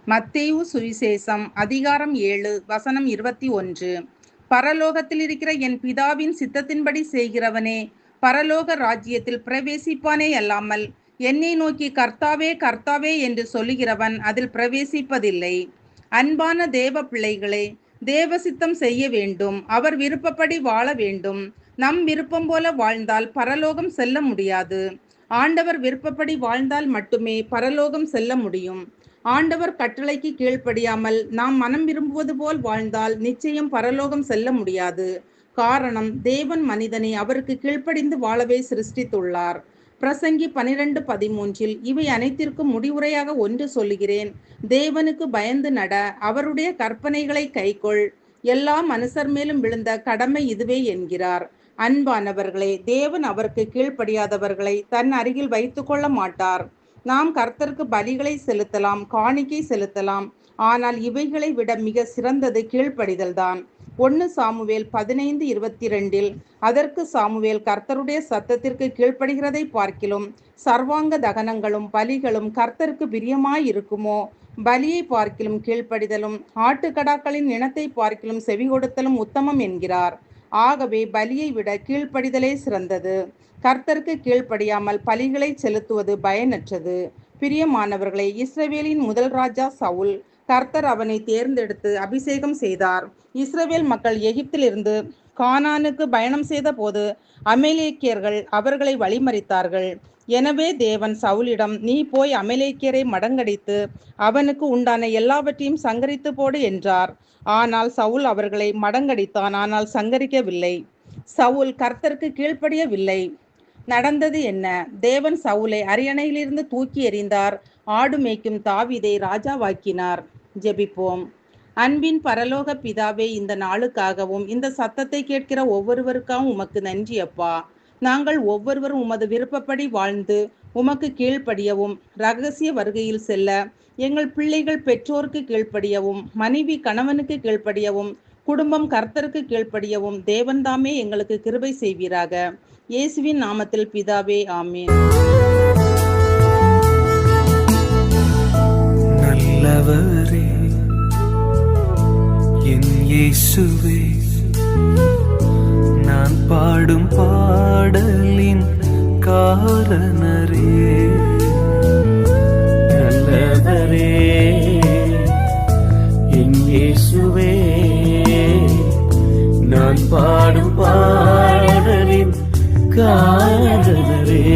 மத்தேயு சுவிசேஷம் அதிகாரம் 7 வசனம் 21. பரலோகத்தில் இருக்கிற என் பிதாவின் சித்தத்தின்படி செய்கிறவனே பரலோக ராஜ்யத்தில் பிரவேசிப்பானே அல்லாமல் என்னை நோக்கி கர்த்தாவே கர்த்தாவே என்று சொல்லுகிறவன் அதில் பிரவேசிப்பதில்லை. அன்பான தேவ பிள்ளைகளே, தேவ சித்தம் செய்ய வேண்டும், அவர் விருப்பப்படி வாழ வேண்டும். நம் விருப்பம் போல வாழ்ந்தால் பரலோகம் செல்ல முடியாது. ஆண்டவர் விருப்பப்படி வாழ்ந்தால் மட்டுமே பரலோகம் செல்ல முடியும். ஆண்டவர் கட்டளைக்கு கீழ்ப்படியாமல் நாம் மனம் விரும்புவது போல் வாழ்ந்தால் நிச்சயம் பரலோகம் செல்ல முடியாது. காரணம், தேவன் மனிதனை அவருக்கு கீழ்ப்படிந்து வாழவே சிருஷ்டித்துள்ளார். பிரசங்கி 12:13 இவை அனைத்திற்கும் முடிவுரையாக ஒன்று சொல்லுகிறேன், தேவனுக்கு பயந்து நட, அவருடைய கற்பனைகளை கைக்கொள், எல்லா மனுஷர் மேலும் விழுந்த கடமை இதுவே என்கிறார். அன்பானவர்களே, தேவன் அவருக்கு கீழ்ப்படியாதவர்களை தன் அருகில் வைத்துக் கொள்ள மாட்டார். நாம் கர்த்தருக்கு பலிகளை செலுத்தலாம், காணிக்கை செலுத்தலாம். ஆனால் இவைகளை விட மிக சிறந்தது கீழ்ப்படிதல்தான். 1 சாமுவேல் 15:22 அதற்கு சாமுவேல், கர்த்தருடைய சத்தத்திற்கு கீழ்ப்படுகிறதை பார்க்கிலும் சர்வாங்க தகனங்களும் பலிகளும் கர்த்தருக்கு பிரியமாயிருக்குமோ? பலியை பார்க்கிலும் கீழ்ப்படிதலும் ஆட்டுக்கடாக்களின் இனத்தை பார்க்கிலும் செவி கொடுத்தலும் உத்தமம் என்கிறார். ஆகவே பலியை விட கீழ்ப்படிதலே சிறந்தது. கர்த்தருக்கு கீழ்ப்படியாமல் பலிகளை செலுத்துவது பயனற்றது. பிரியமானவர்களே, இஸ்ரவேலின் முதல் ராஜா சவுல், கர்த்தர் அவனை தேர்ந்தெடுத்து அபிஷேகம் செய்தார். இஸ்ரவேல் மக்கள் எகிப்திலிருந்து கானானுக்கு பயணம் செய்த போது அமலேக்கியர்கள் அவர்களை வழிமறித்தார்கள். எனவே தேவன் சவுலிடம், நீ போய் அமலேக்கியரை மடங்கடித்து அவனுக்கு உண்டான எல்லாவற்றையும் சங்கரித்து போடு என்றார். ஆனால் சவுல் அவர்களை மடங்கடித்தான், ஆனால் சங்கரிக்கவில்லை. சவுல் கர்த்தருக்கு கீழ்ப்படியவில்லை. நடந்தது என்ன? தேவன் சவுலை அரியணையிலிருந்து தூக்கி எறிந்தார். ஆடு மேய்க்கும் தாவீதை ராஜாவாக்கினார். ஜெபிப்போம். அன்பின் பரலோக பிதாவே, இந்த நாளுக்காகவும் இந்த சத்தத்தை கேட்கிற ஒவ்வொருவருக்காகவும் உமக்கு நன்றி அப்பா. நாங்கள் ஒவ்வொருவரும் உமது விருப்பப்படி வாழ்ந்து உமக்கு கீழ்ப்படியவும், இரகசிய வருகையில் செல்ல எங்கள் பிள்ளைகள் பெற்றோருக்கு கீழ்ப்படியவும், மனைவி கணவனுக்கு கீழ்ப்படியவும், குடும்பம் கர்த்தருக்கு கீழ்ப்படியவும் தேவன்தாமே எங்களுக்கு கிருபை செய்வீராக. இயேசுவின் நாமத்தில் பிதாவே, ஆமென். நல்லவரே என் இயேசுவே, நான் பாடும் பாடலின் காரணரே. நல்லவரே என் இயேசுவே, நான் பாடும் பாடலின் காரணரே.